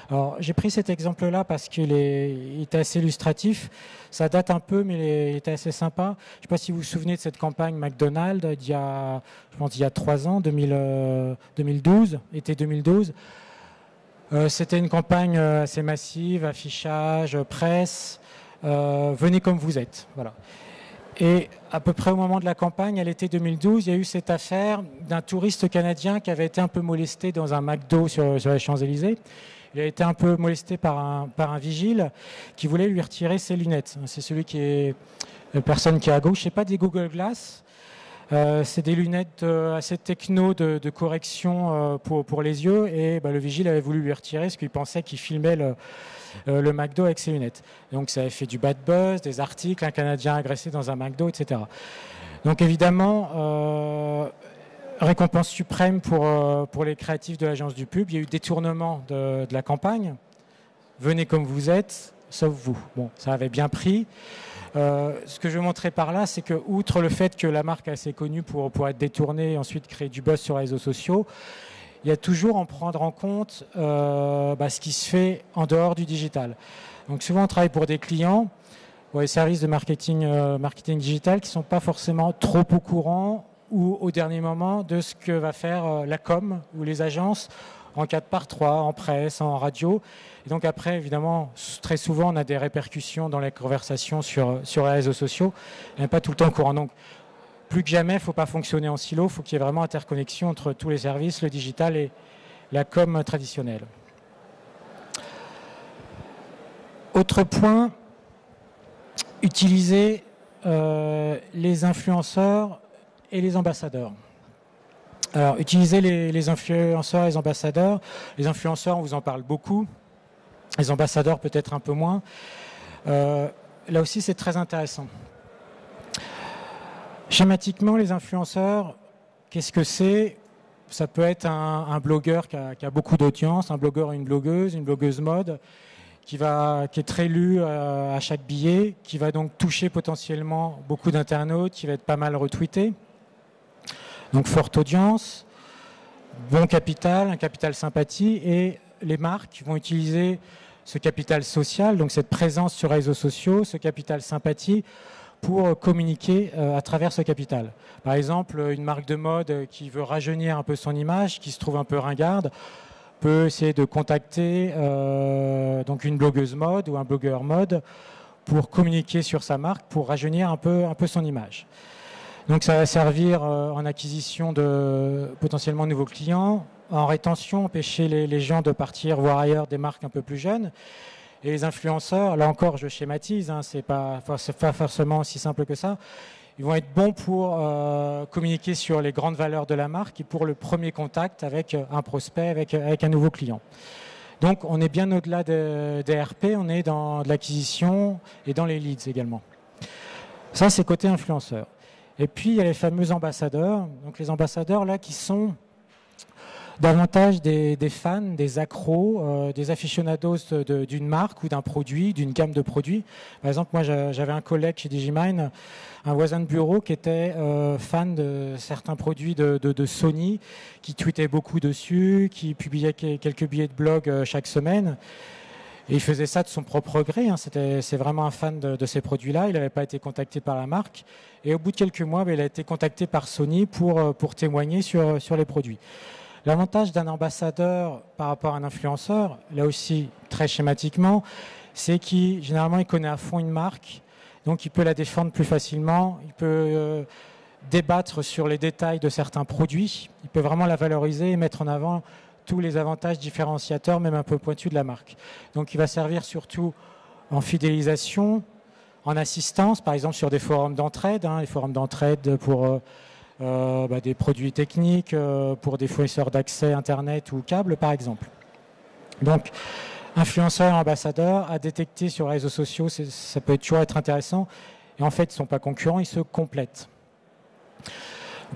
Alors j'ai pris cet exemple-là parce qu'il était assez illustratif. Ça date un peu, mais il était assez sympa. Je ne sais pas si vous vous souvenez de cette campagne McDonald's il y a 3 ans, 2012, été 2012. C'était une campagne assez massive, affichage, presse. Venez comme vous êtes. Voilà. Et à peu près au moment de la campagne, à l'été 2012, il y a eu cette affaire d'un touriste canadien qui avait été un peu molesté dans un McDo sur les Champs-Élysées. Il a été un peu molesté par un vigile qui voulait lui retirer ses lunettes. C'est celui la personne qui est à gauche. C'est pas des Google Glass. C'est des lunettes assez techno de correction pour les yeux, et le vigile avait voulu lui retirer parce qu'il pensait qu'il filmait le McDo avec ses lunettes. Donc ça avait fait du bad buzz, des articles, un Canadien agressé dans un McDo, etc. Donc évidemment, récompense suprême pour les créatifs de l'agence du pub. Il y a eu détournement de la campagne. Venez comme vous êtes, sauf vous. Bon, ça avait bien pris. Ce que je veux montrer par là, c'est que, outre le fait que la marque est assez connue pour être détournée et ensuite créer du buzz sur les réseaux sociaux, il y a toujours en prendre en compte ce qui se fait en dehors du digital. Donc souvent, on travaille pour des clients, pour les services de marketing digital qui ne sont pas forcément trop au courant ou au dernier moment de ce que va faire la com ou les agences en 4x3, en presse, en radio. Et donc après, évidemment, très souvent, on a des répercussions dans les conversations sur les réseaux sociaux. On n'est pas tout le temps au courant. Donc, plus que jamais, il ne faut pas fonctionner en silo. Il faut qu'il y ait vraiment interconnexion entre tous les services, le digital et la com traditionnelle. Autre point, utiliser les influenceurs et les ambassadeurs. Alors, utiliser les influenceurs et les ambassadeurs. Les influenceurs, on vous en parle beaucoup. Les ambassadeurs, peut-être un peu moins. Là aussi, c'est très intéressant. Schématiquement, les influenceurs, qu'est-ce que c'est? Ça peut être un blogueur qui a beaucoup d'audience, un blogueur ou une blogueuse mode, qui est très lu à chaque billet, qui va donc toucher potentiellement beaucoup d'internautes, qui va être pas mal retweeté. Donc forte audience, bon capital, un capital sympathie, et les marques vont utiliser ce capital social, donc cette présence sur les réseaux sociaux, ce capital sympathie, pour communiquer à travers ce capital. Par exemple, une marque de mode qui veut rajeunir un peu son image, qui se trouve un peu ringarde, peut essayer de contacter donc une blogueuse mode ou un blogueur mode pour communiquer sur sa marque, pour rajeunir un peu son image. Donc ça va servir en acquisition de potentiellement nouveaux clients, en rétention, empêcher les gens de partir voir ailleurs des marques un peu plus jeunes. Et les influenceurs, là encore je schématise, c'est pas forcément aussi simple que ça, ils vont être bons pour communiquer sur les grandes valeurs de la marque et pour le premier contact avec un prospect, avec un nouveau client. Donc on est bien au-delà des RP, on est dans de l'acquisition et dans les leads également. Ça c'est côté influenceur. Et puis il y a les fameux ambassadeurs, donc les ambassadeurs là qui sont davantage des fans, des accros, des aficionados d'une marque ou d'un produit, d'une gamme de produits. Par exemple, moi j'avais un collègue chez Digimine, un voisin de bureau qui était fan de certains produits de Sony, qui tweetait beaucoup dessus, qui publiait quelques billets de blog chaque semaine. Et il faisait ça de son propre gré, c'est vraiment un fan de ces produits-là. Il n'avait pas été contacté par la marque. Et au bout de quelques mois, il a été contacté par Sony pour témoigner sur les produits. L'avantage d'un ambassadeur par rapport à un influenceur, là aussi très schématiquement, c'est qu'il généralement il connaît à fond une marque, donc il peut la défendre plus facilement, il peut débattre sur les détails de certains produits, il peut vraiment la valoriser et mettre en avant tous les avantages différenciateurs, même un peu pointus de la marque. Donc il va servir surtout en fidélisation, en assistance, par exemple sur des forums d'entraide, les forums d'entraide pour des produits techniques, pour des fournisseurs d'accès Internet ou câbles, par exemple. Donc, influenceurs et ambassadeurs à détecter sur les réseaux sociaux, ça peut toujours être intéressant. Et en fait, ils ne sont pas concurrents, ils se complètent.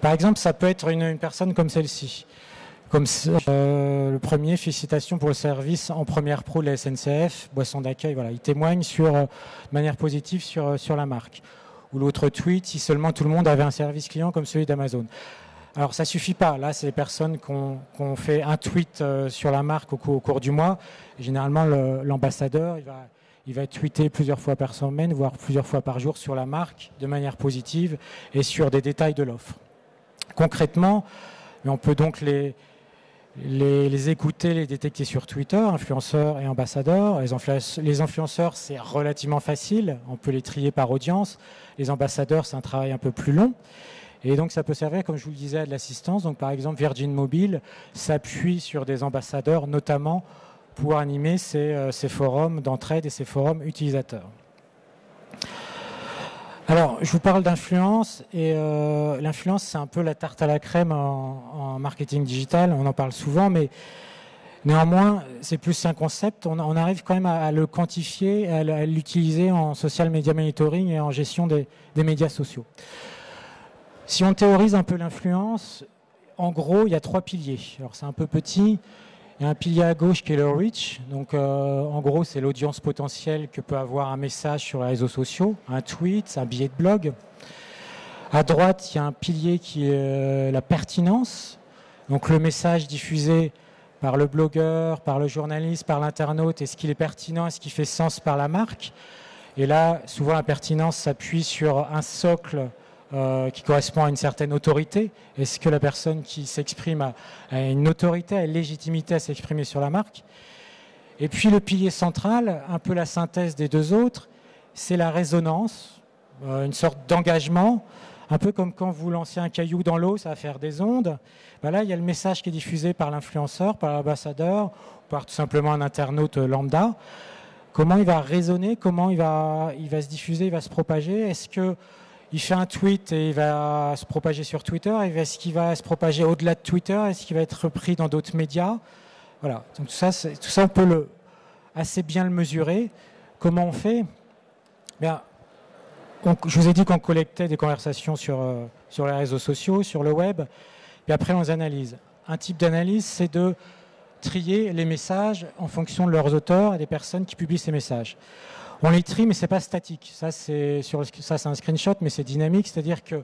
Par exemple, ça peut être une personne comme celle-ci. Comme le premier, félicitations pour le service en première pro de la SNCF, boisson d'accueil, voilà, il témoigne de manière positive sur la marque. Ou l'autre tweet, si seulement tout le monde avait un service client comme celui d'Amazon. Alors ça suffit pas, là c'est les personnes qui ont fait un tweet sur la marque au cours du mois. Et généralement l'ambassadeur, il va tweeter plusieurs fois par semaine, voire plusieurs fois par jour sur la marque de manière positive et sur des détails de l'offre. Concrètement, on peut donc les écouter, les détecter sur Twitter, influenceurs et ambassadeurs. Les influenceurs, c'est relativement facile, on peut les trier par audience. Les ambassadeurs, c'est un travail un peu plus long. Et donc ça peut servir, comme je vous le disais, à de l'assistance. Donc par exemple, Virgin Mobile s'appuie sur des ambassadeurs, notamment pour animer ces forums d'entraide et ces forums utilisateurs. Alors, je vous parle d'influence, et l'influence, c'est un peu la tarte à la crème en marketing digital. On en parle souvent, mais néanmoins, c'est plus un concept. On arrive quand même à le quantifier, à l'utiliser en social media monitoring et en gestion des médias sociaux. Si on théorise un peu l'influence, en gros, il y a 3 piliers. Alors, c'est un peu petit. Il y a un pilier à gauche qui est le reach. Donc, en gros, c'est l'audience potentielle que peut avoir un message sur les réseaux sociaux, un tweet, un billet de blog. À droite, il y a un pilier qui est la pertinence. Donc, le message diffusé par le blogueur, par le journaliste, par l'internaute, est-ce qu'il est pertinent, est-ce qu'il fait sens par la marque? Et là, souvent, la pertinence s'appuie sur un socle qui correspond à une certaine autorité. Est-ce que la personne qui s'exprime a une autorité, a une légitimité à s'exprimer sur la marque? Et puis le pilier central, un peu la synthèse des deux autres, c'est la résonance, une sorte d'engagement, un peu comme quand vous lancez un caillou dans l'eau, ça va faire des ondes. Ben là, il y a le message qui est diffusé par l'influenceur, par l'ambassadeur, par tout simplement un internaute lambda. Comment il va résonner, comment il va se diffuser, il va se propager? Est-ce que il fait un tweet et il va se propager sur Twitter? Est-ce qu'il va se propager au-delà de Twitter? Est-ce qu'il va être repris dans d'autres médias? Voilà. Donc tout ça, on peut assez bien le mesurer. Comment on fait? Bien, je vous ai dit qu'on collectait des conversations sur les réseaux sociaux, sur le web. Et après, on les analyse. Un type d'analyse, c'est de trier les messages en fonction de leurs auteurs et des personnes qui publient ces messages. On les trie, mais c'est pas statique. Ça, c'est un screenshot, mais c'est dynamique. C'est-à-dire que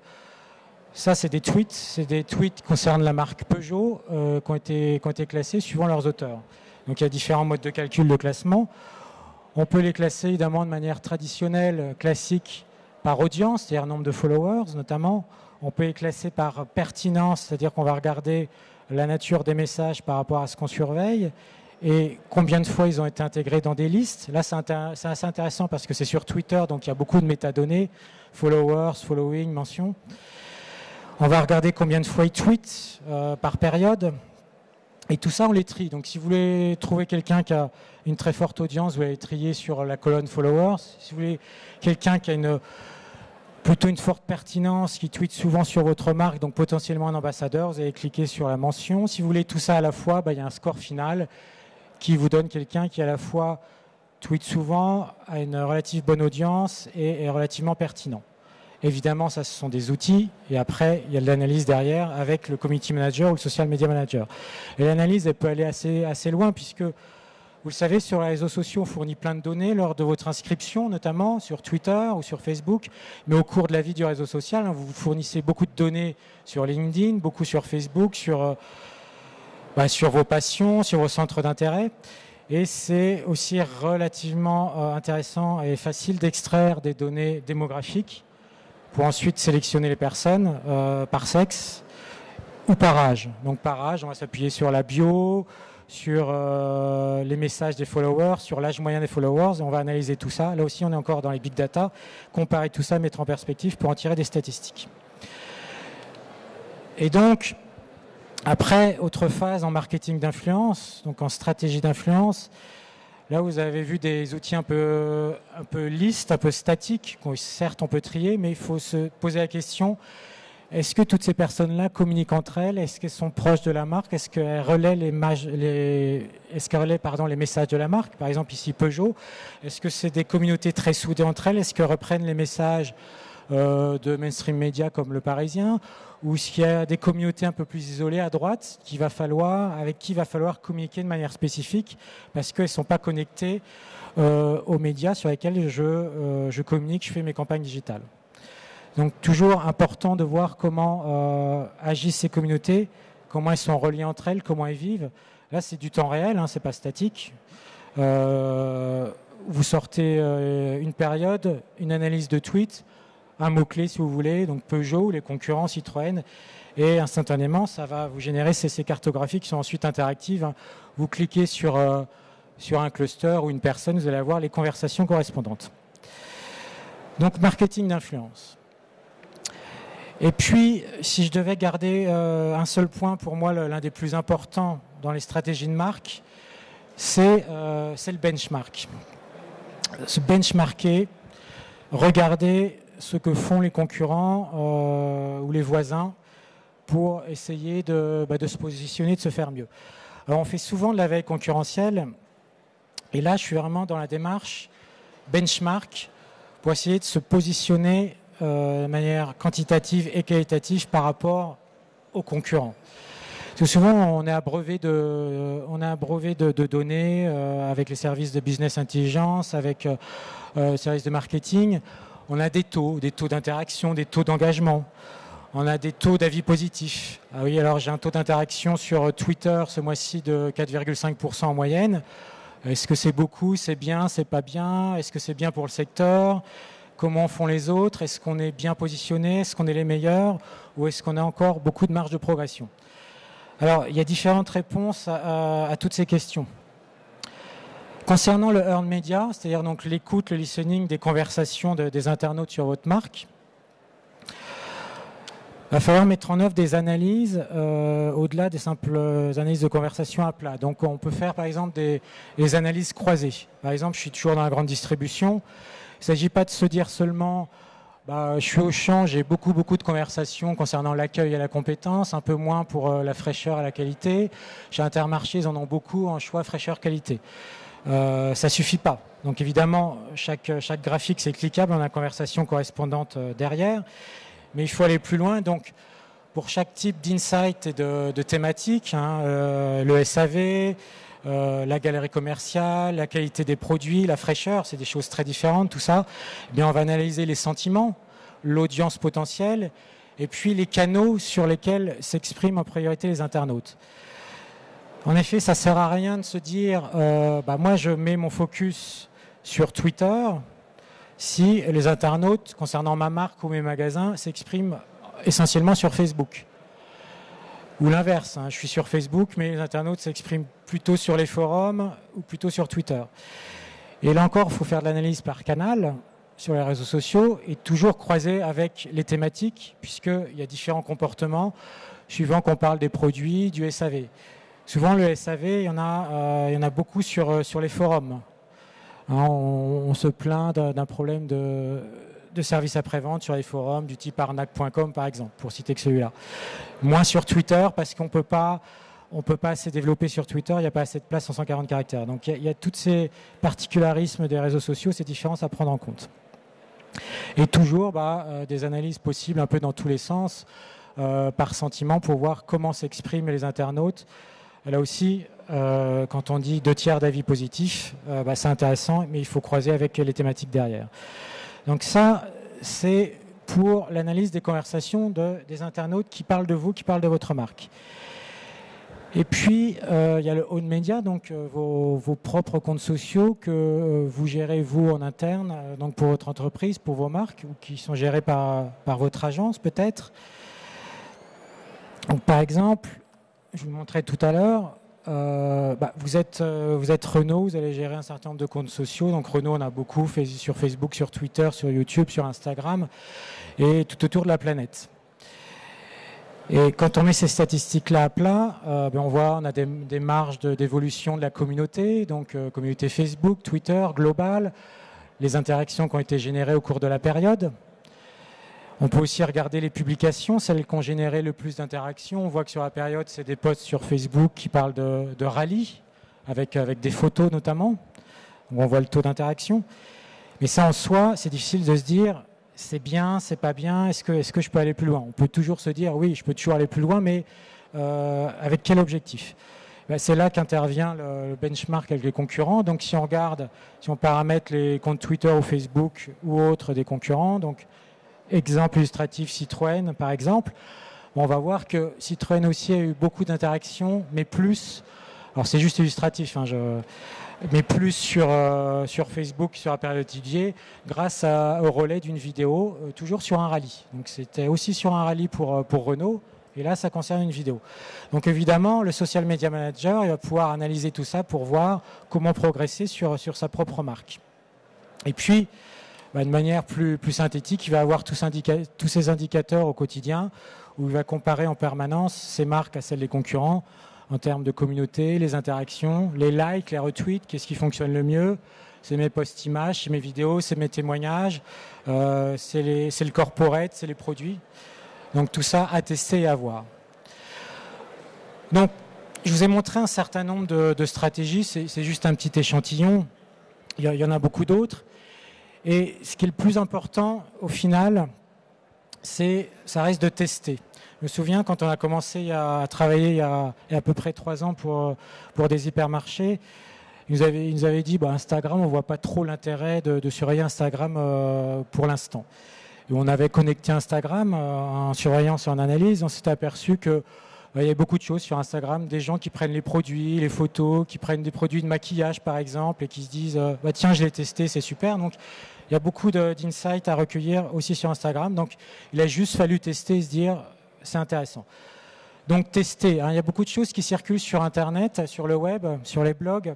ça, c'est des tweets. C'est des tweets qui concernent la marque Peugeot qui ont été classés suivant leurs auteurs. Donc, il y a différents modes de calcul de classement. On peut les classer, évidemment, de manière traditionnelle, classique, par audience, c'est-à-dire nombre de followers, notamment. On peut les classer par pertinence, c'est-à-dire qu'on va regarder la nature des messages par rapport à ce qu'on surveille et combien de fois ils ont été intégrés dans des listes. Là, c'est assez intéressant parce que c'est sur Twitter, donc il y a beaucoup de métadonnées, followers, following, mentions. On va regarder combien de fois ils tweetent par période. Et tout ça, on les trie. Donc, si vous voulez trouver quelqu'un qui a une très forte audience, vous allez trier sur la colonne followers. Si vous voulez quelqu'un qui a plutôt une forte pertinence, qui tweet souvent sur votre marque, donc potentiellement un ambassadeur, vous allez cliquer sur la mention. Si vous voulez tout ça à la fois, il y a un score final qui vous donne quelqu'un qui à la fois tweet souvent, a une relative bonne audience et est relativement pertinent. Évidemment, ça, ce sont des outils. Et après, il y a de l'analyse derrière avec le community manager ou le social media manager. Et l'analyse, elle peut aller assez loin puisque, vous le savez, sur les réseaux sociaux, on fournit plein de données lors de votre inscription, notamment sur Twitter ou sur Facebook. Mais au cours de la vie du réseau social, vous fournissez beaucoup de données sur LinkedIn, beaucoup sur Facebook, sur vos passions, sur vos centres d'intérêt. Et c'est aussi relativement intéressant et facile d'extraire des données démographiques pour ensuite sélectionner les personnes par sexe ou par âge. Donc par âge, on va s'appuyer sur la bio, sur les messages des followers, sur l'âge moyen des followers, et on va analyser tout ça. Là aussi, on est encore dans les big data, comparer tout ça, mettre en perspective pour en tirer des statistiques. Et donc, après, autre phase en marketing d'influence, donc en stratégie d'influence, là, vous avez vu des outils un peu lisses, un peu statiques, certes on peut trier, mais il faut se poser la question, est-ce que toutes ces personnes-là communiquent entre elles? Est-ce qu'elles sont proches de la marque? Est-ce qu'elles relaient les messages de la marque? Par exemple, ici Peugeot. Est-ce que c'est des communautés très soudées entre elles? Est-ce qu'elles reprennent les messages de mainstream médias comme Le Parisien? Ou est-ce qu'il y a des communautés un peu plus isolées à droite avec qui il va falloir communiquer de manière spécifique parce qu'elles ne sont pas connectées aux médias sur lesquels je communique, je fais mes campagnes digitales. Donc toujours important de voir comment agissent ces communautés, comment elles sont reliées entre elles, comment elles vivent. Là, c'est du temps réel, c'est pas statique. Vous sortez une période, une analyse de tweets, un mot-clé si vous voulez, donc Peugeot, les concurrents Citroën, et instantanément, ça va vous générer ces cartographies qui sont ensuite interactives. Vous cliquez sur un cluster ou une personne, vous allez avoir les conversations correspondantes. Donc marketing d'influence. Et puis, si je devais garder un seul point, pour moi, l'un des plus importants dans les stratégies de marque, c'est le benchmark. Se benchmarker, regarder ce que font les concurrents ou les voisins pour essayer de se positionner, de se faire mieux. Alors on fait souvent de la veille concurrentielle, et là je suis vraiment dans la démarche benchmark pour essayer de se positionner de manière quantitative et qualitative par rapport aux concurrents. Parce que souvent on est abreuvé de données avec les services de business intelligence, avec les services de marketing. On a des taux d'interaction, des taux d'engagement. On a des taux d'avis positifs. Ah oui, alors j'ai un taux d'interaction sur Twitter ce mois-ci de 4,5% en moyenne. Est-ce que c'est beaucoup, c'est bien, c'est pas bien? Est-ce que c'est bien pour le secteur? Comment font les autres? Est-ce qu'on est bien positionné? Est-ce qu'on est les meilleurs? Ou est-ce qu'on a encore beaucoup de marge de progression? Alors, il y a différentes réponses à toutes ces questions. Concernant le earned media, c'est-à-dire donc l'écoute, le listening des conversations des internautes sur votre marque, il va falloir mettre en œuvre des analyses au-delà des simples analyses de conversation à plat. Donc on peut faire par exemple des analyses croisées. Par exemple, je suis toujours dans la grande distribution. Il ne s'agit pas de se dire seulement je suis Auchan, j'ai beaucoup de conversations concernant l'accueil et la compétence, un peu moins pour la fraîcheur et la qualité. Chez Intermarché, ils en ont beaucoup en choix fraîcheur-qualité. Ça suffit pas. Donc évidemment, chaque graphique c'est cliquable, on a une conversation correspondante derrière. Mais il faut aller plus loin. Donc, pour chaque type d'insight et de thématique, le SAV, la galerie commerciale, la qualité des produits, la fraîcheur, c'est des choses très différentes, tout ça. Eh bien, on va analyser les sentiments, l'audience potentielle, et puis les canaux sur lesquels s'expriment en priorité les internautes. En effet, ça ne sert à rien de se dire moi, je mets mon focus sur Twitter, si les internautes, concernant ma marque ou mes magasins, s'expriment essentiellement sur Facebook. Ou l'inverse, je suis sur Facebook, mais les internautes s'expriment plutôt sur les forums ou plutôt sur Twitter. Et là encore, il faut faire de l'analyse par canal sur les réseaux sociaux et toujours croiser avec les thématiques, puisqu'il y a différents comportements suivant qu'on parle des produits, du SAV. Souvent, le SAV, il y en a beaucoup sur les forums. On se plaint d'un problème de service après-vente sur les forums du type arnaque.com par exemple, pour citer que celui-là. Moins sur Twitter parce qu'on peut pas assez développer sur Twitter, il n'y a pas assez de place en 140 caractères. Donc il y a tous ces particularismes des réseaux sociaux, ces différences à prendre en compte. Et toujours des analyses possibles un peu dans tous les sens, par sentiment, pour voir comment s'expriment les internautes. Là aussi, quand on dit 2/3 d'avis positifs, c'est intéressant, mais il faut croiser avec les thématiques derrière. Donc ça, c'est pour l'analyse des conversations des internautes qui parlent de vous, qui parlent de votre marque. Et puis, il y a le own media, donc vos propres comptes sociaux que vous gérez vous en interne, donc pour votre entreprise, pour vos marques, ou qui sont gérés par votre agence peut-être. Donc par exemple, je vous montrais tout à l'heure, vous êtes Renault, vous allez gérer un certain nombre de comptes sociaux. Donc Renault, on a beaucoup fait sur Facebook, sur Twitter, sur YouTube, sur Instagram et tout autour de la planète. Et quand on met ces statistiques-là à plat, on a des marges d'évolution de la communauté, donc communauté Facebook, Twitter, global, les interactions qui ont été générées au cours de la période. On peut aussi regarder les publications, celles qui ont généré le plus d'interactions. On voit que sur la période, c'est des posts sur Facebook qui parlent de rallye, avec des photos notamment, où on voit le taux d'interaction. Mais ça, en soi, c'est difficile de se dire, c'est bien, c'est pas bien, est-ce que je peux aller plus loin? On peut toujours se dire, oui, je peux toujours aller plus loin, mais avec quel objectif? C'est là qu'intervient le benchmark avec les concurrents. Donc si on paramètre les comptes Twitter ou Facebook ou autres des concurrents, donc exemple illustratif Citroën par exemple, on va voir que Citroën aussi a eu beaucoup d'interactions, mais plus, alors c'est juste illustratif, mais plus sur Facebook, sur la période étudiée, grâce au relais d'une vidéo, toujours sur un rallye. Donc c'était aussi sur un rallye pour Renault, et là ça concerne une vidéo. Donc évidemment, le social media manager, il va pouvoir analyser tout ça pour voir comment progresser sur sa propre marque. Et puis, de manière plus synthétique, il va avoir tous ces indicateurs au quotidien où il va comparer en permanence ses marques à celles des concurrents en termes de communauté, les interactions, les likes, les retweets, qu'est-ce qui fonctionne le mieux, c'est mes posts images, c'est mes vidéos, c'est mes témoignages, c'est le corporate, c'est les produits. Donc tout ça à tester et à voir. Donc je vous ai montré un certain nombre de stratégies, c'est juste un petit échantillon, il y en a beaucoup d'autres. Et ce qui est le plus important au final, ça reste de tester. Je me souviens quand on a commencé à travailler il y a à peu près 3 ans pour des hypermarchés, ils nous avaient dit Instagram, on ne voit pas trop l'intérêt de surveiller Instagram pour l'instant. Et on avait connecté Instagram en surveillance et en analyse, on s'était aperçu que il y a beaucoup de choses sur Instagram, des gens qui prennent les produits, les photos, qui prennent des produits de maquillage par exemple et qui se disent tiens, je l'ai testé, c'est super. Donc il y a beaucoup d'insights à recueillir aussi sur Instagram. Donc il a juste fallu tester et se dire c'est intéressant. Donc tester, il y a beaucoup de choses qui circulent sur Internet, sur le web, sur les blogs.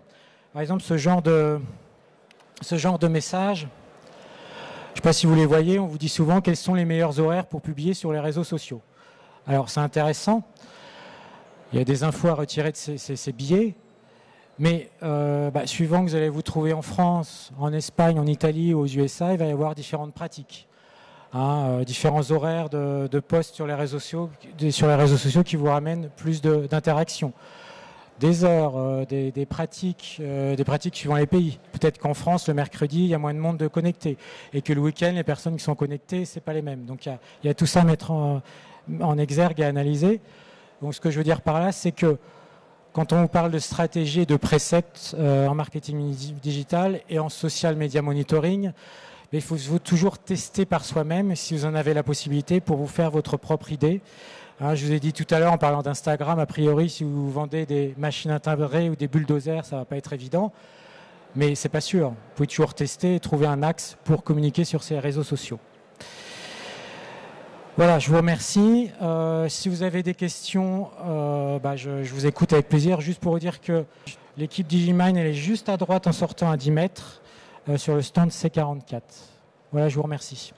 Par exemple ce genre de messages. Je ne sais pas si vous les voyez, on vous dit souvent quels sont les meilleurs horaires pour publier sur les réseaux sociaux. Alors c'est intéressant. Il y a des infos à retirer de ces billets, mais suivant que vous allez vous trouver en France, en Espagne, en Italie ou aux USA, il va y avoir différentes pratiques. Différents horaires de posts sur les réseaux sociaux qui vous ramènent plus d'interactions. Des heures, des pratiques suivant les pays. Peut-être qu'en France, le mercredi, il y a moins de monde de connecté, et que le week-end, les personnes qui sont connectées, c'est pas les mêmes. Donc il y a tout ça à mettre en exergue et à analyser. Donc ce que je veux dire par là, c'est que quand on vous parle de stratégie et de préceptes en marketing digital et en social media monitoring, il faut toujours tester par soi-même si vous en avez la possibilité pour vous faire votre propre idée. Je vous ai dit tout à l'heure en parlant d'Instagram, a priori si vous vendez des machines à timbrées ou des bulldozers, ça ne va pas être évident, mais c'est pas sûr. Vous pouvez toujours tester et trouver un axe pour communiquer sur ces réseaux sociaux. Voilà, je vous remercie. Si vous avez des questions, je vous écoute avec plaisir. Juste pour vous dire que l'équipe Digimind, elle est juste à droite en sortant à 10 mètres sur le stand C44. Voilà, je vous remercie.